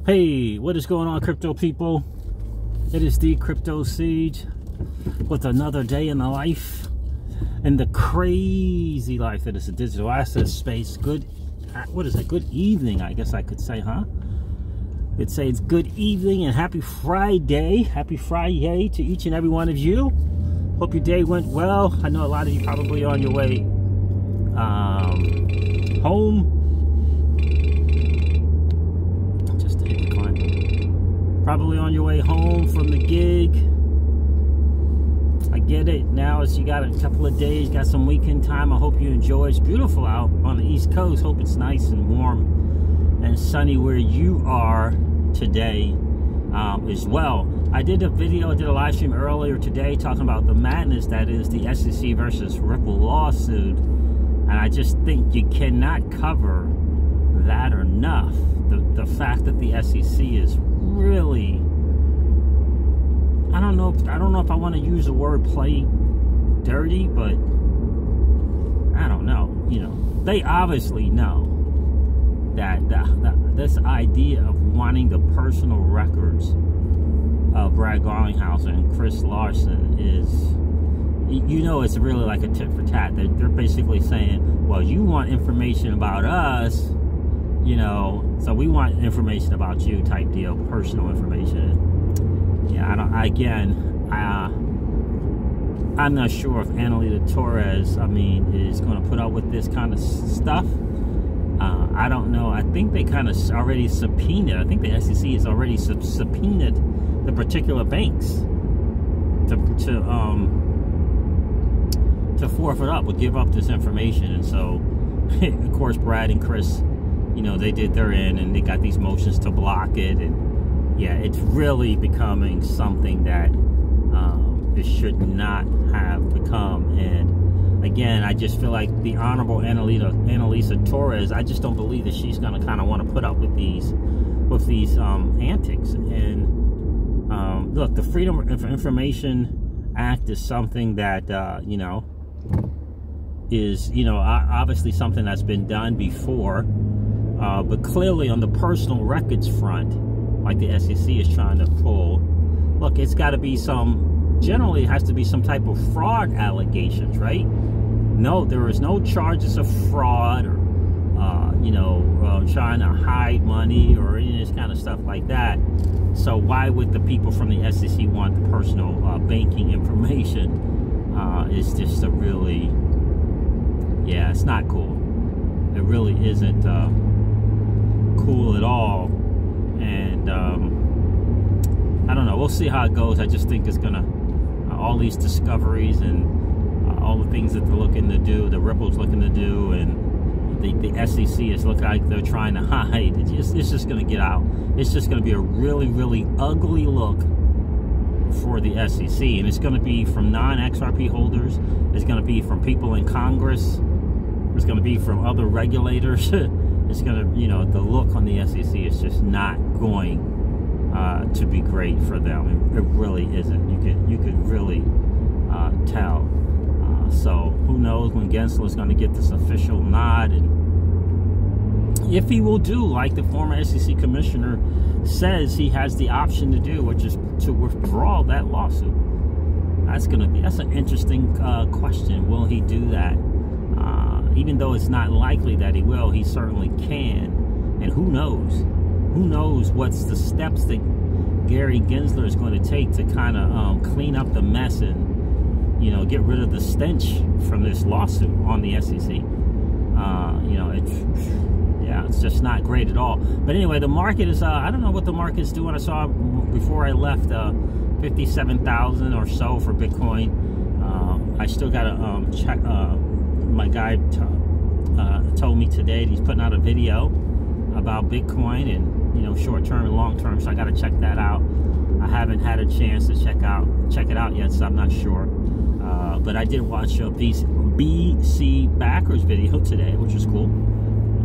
Hey, what is going on, crypto people? It is the Crypto Siege with another day in the life, in the crazy life that is the digital asset space. Good, what is it? Good evening, I guess I could say, huh? Could say it's good evening and happy Friday. Happy Friday to each and every one of you. Hope your day went well. I know a lot of you probably on your way home. Probably on your way home from the gig. I get it. Now as you got a couple of days, got some weekend time. I hope you enjoy. It's beautiful out on the East Coast. Hope it's nice and warm and sunny where you are today as well. I did a live stream earlier today talking about the madness that is the SEC versus Ripple lawsuit. And I just think you cannot cover that enough. The fact that the SEC is really, I don't know if I want to use the word play dirty, but I don't know. You know, they obviously know that this idea of wanting the personal records of Brad Garlinghouse and Chris Larson is, you know, it's really like a tit for tat. They're basically saying, well, you want information about us, you know, so we want information about you type deal, personal information. Yeah, I'm not sure if Annalita Torres, is going to put up with this kind of stuff. I don't know. I think they kind of already subpoenaed. I think the SEC has already subpoenaed the particular banks to forfeit up or give up this information. And so, of course, Brad and Chris, you know, they did their end and they got these motions to block it. And yeah, it's really becoming something that it should not have become. And again, I just feel like the Honorable Annalisa Torres, I just don't believe that she's going to kind of want to put up with these antics. And look, the Freedom of Information Act is something that you know, is, you know, obviously something that's been done before. But clearly on the personal records front, like the SEC is trying to pull, look, it's got to be generally it has to be some type of fraud allegations, right? No, there is no charges of fraud or, you know, trying to hide money or any of this kind of stuff like that. So why would the people from the SEC want the personal banking information? It's just a really, yeah, it's not cool. It really isn't cool at all. And I don't know, we'll see how it goes. I just think it's gonna all these discoveries and all the things that they're looking to do, the Ripple's looking to do, and the SEC is looking like they're trying to hide. It's just gonna get out. It's just gonna be a really, really ugly look for the SEC, and it's gonna be from non-XRP holders. It's gonna be from people in Congress. It's gonna be from other regulators. It's gonna, you know, the look on the SEC is just not going to be great for them. It really isn't. You could really tell. So who knows when Gensler is going to get this official nod, and if he will do like the former SEC commissioner says he has the option to do, which is to withdraw that lawsuit. That's an interesting question. Will he do that? Even though it's not likely that he will, he certainly can. And who knows? Who knows what's the steps that Gary Gensler is going to take to kind of clean up the mess and, you know, get rid of the stench from this lawsuit on the SEC. You know, it's just not great at all. But anyway, the market is, I don't know what the market's doing. I saw before I left 57,000 or so for Bitcoin. I still got to check. My guy told me today that he's putting out a video about Bitcoin and, you know, short-term and long-term, so I got to check that out. I haven't had a chance to check it out yet, so I'm not sure. But I did watch a BC Backers video today, which was cool.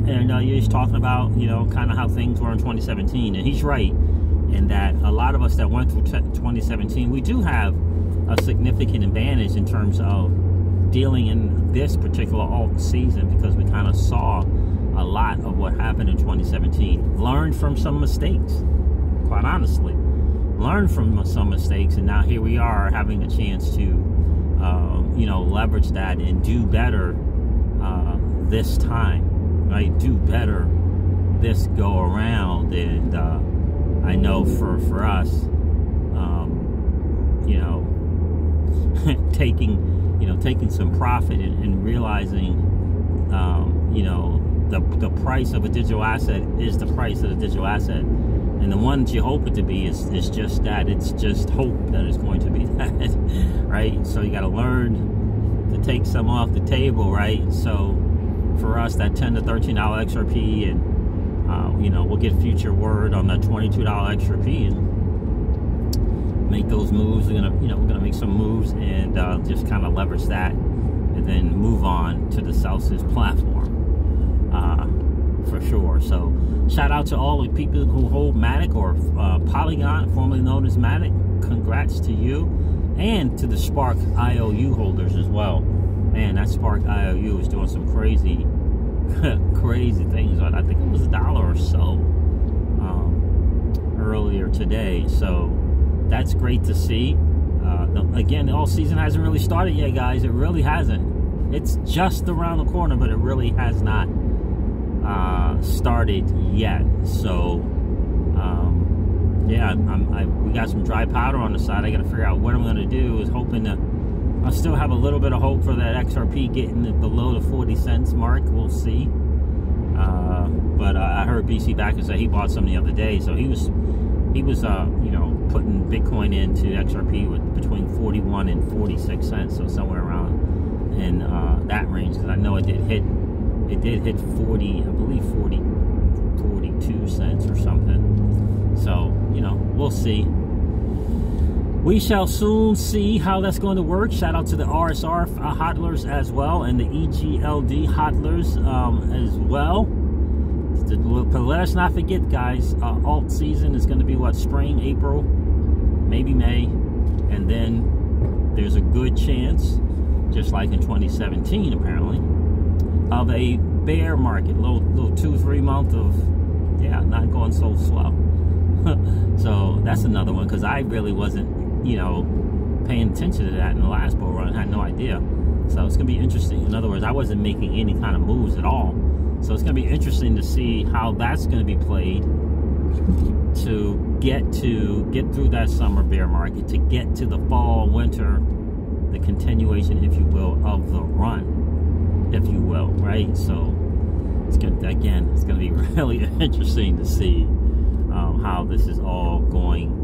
And he's talking about, you know, kind of how things were in 2017. And he's right in that a lot of us that went through 2017, we do have a significant advantage in terms of dealing in this particular alt season, because we kind of saw a lot of what happened in 2017. Learned from some mistakes, quite honestly. Learned from some mistakes, and now here we are having a chance to, you know, leverage that and do better this time, right? Do better this go around. And I know for us, you know, taking some profit and realizing, you know, the price of a digital asset is the price of the digital asset, and the one that you hope it to be is just that. It's just hope that it's going to be that, right? So you got to learn to take some off the table, right? So for us, that $10 to $13 XRP, and you know, we'll get future word on that $22 XRP and make those moves. We're gonna make some moves and just kind of leverage that, and then move on to the Celsius platform, for sure. So shout out to all the people who hold Matic or Polygon, formerly known as Matic. Congrats to you, and to the Spark IOU holders as well. Man, that Spark IOU is doing some crazy crazy things. I think it was $1 or so earlier today, so that's great to see. Again, the all season hasn't really started yet, guys. It really hasn't. It's just around the corner, but it really has not started yet. So yeah, we got some dry powder on the side. I got to figure out what I'm going to do. Is hoping to, I still have a little bit of hope for that XRP getting it below the 40 cents mark. We'll see. But I heard BC Backer say he bought some the other day, so he was you know, putting Bitcoin into XRP with between 41 and 46 cents, so somewhere around in that range. Because I know it did hit 40, I believe 42 cents or something. So, you know, we'll see. We shall soon see how that's going to work. Shout out to the RSR hodlers as well, and the EGLD hodlers as well. But let us not forget, guys, alt season is going to be what, spring, April, maybe May, and then there's a good chance, just like in 2017 apparently, of a bear market, little 2-3 month of, yeah, not going so slow. So that's another one, because I really wasn't, you know, paying attention to that in the last bull run. I had no idea. So it's going to be interesting. In other words, I wasn't making any kind of moves at all. So it's going to be interesting to see how that's going to be played to get through that summer bear market, to get to the fall, winter, the continuation, if you will, of the run, if you will, right? So it's going to, again, it's going to be really interesting to see how this is all going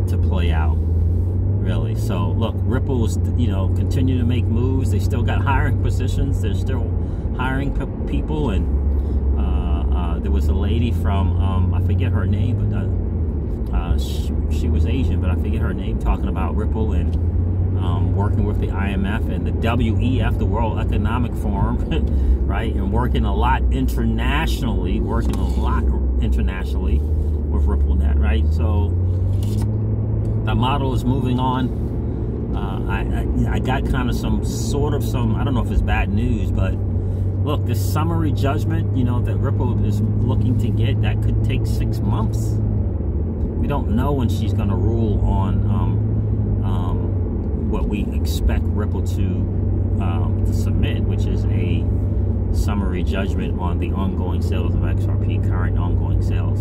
to play out, really. So look, Ripple's, you know, continue to make moves. They still got hiring positions. They're still hiring people, and there was a lady from I forget her name, but she was Asian, but I forget her name, talking about Ripple and working with the IMF and the WEF, the World Economic Forum, right, and working a lot internationally with RippleNet, right? So the model is moving on. I got kind of some I don't know if it's bad news, but look, this summary judgment, you know, that Ripple is looking to get, that could take 6 months. We don't know when she's going to rule on what we expect Ripple to submit, which is a summary judgment on the ongoing sales of XRP, current ongoing sales.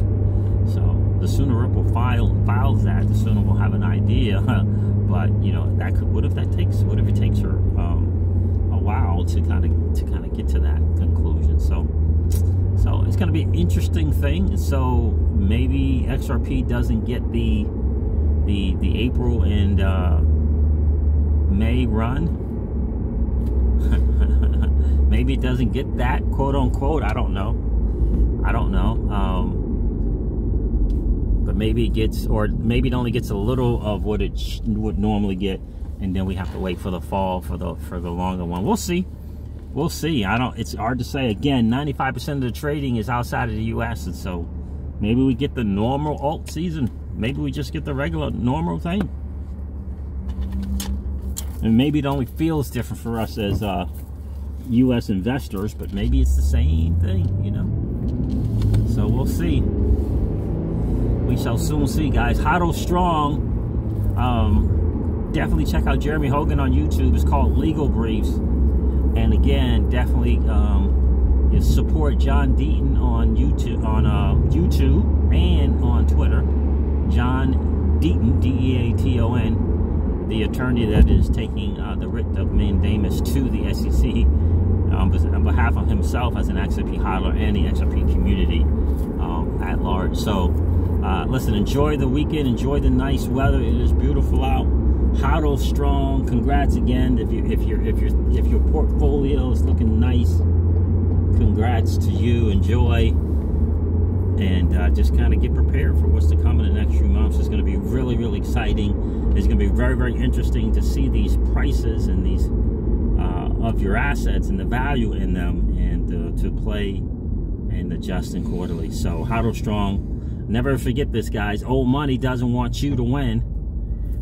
So the sooner Ripple files that, the sooner we'll have an idea. But you know, that could, what if it takes her a while to kind of get to that conclusion. So it's going to be an interesting thing. So maybe XRP doesn't get the April and May run. Maybe it doesn't get that, quote unquote. I don't know. But maybe it gets, or maybe it only gets a little of what it would normally get, and then we have to wait for the fall for the longer one. We'll see. It's hard to say. Again, 95% of the trading is outside of the US, and so maybe we get the normal alt season. Maybe we just get the regular normal thing. And maybe it only feels different for us as U.S. investors, but maybe it's the same thing, you know. So we'll see. We shall soon see, guys. Hodl strong. Definitely check out Jeremy Hogan on YouTube. It's called Legal Briefs. And again, definitely you support John Deaton on YouTube, and on Twitter. John Deaton, D-E-A-T-O-N, the attorney that is taking the writ of mandamus to the SEC on behalf of himself as an XRP hodler and the XRP community at large. So listen, enjoy the weekend, enjoy the nice weather. It is beautiful out. Hodl strong. Congrats again. If your portfolio is looking nice, congrats to you. Enjoy, and just kind of get prepared for what's to come in the next few months. It's going to be really, really exciting. It's going to be very, very interesting to see these prices and these of your assets and the value in them, and to play and adjust accordingly. So Hodl strong. Never forget this, guys. Old money doesn't want you to win.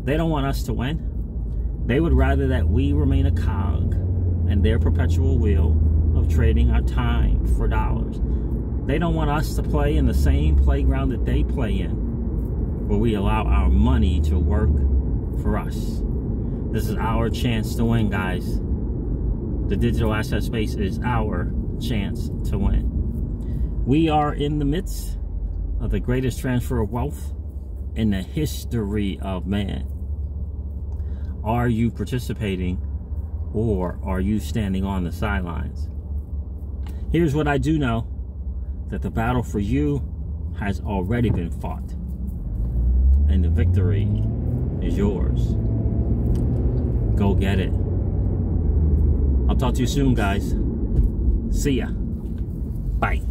They don't want us to win. They would rather that we remain a cog in their perpetual wheel of trading our time for dollars. They don't want us to play in the same playground that they play in, where we allow our money to work for us. This is our chance to win, guys. The digital asset space is our chance to win. We are in the midst of the greatest transfer of wealth in the history of man. Are you participating, or are you standing on the sidelines? Here's what I do know, that the battle for you has already been fought, and the victory is yours. Go get it. I'll talk to you soon, guys. See ya. Bye.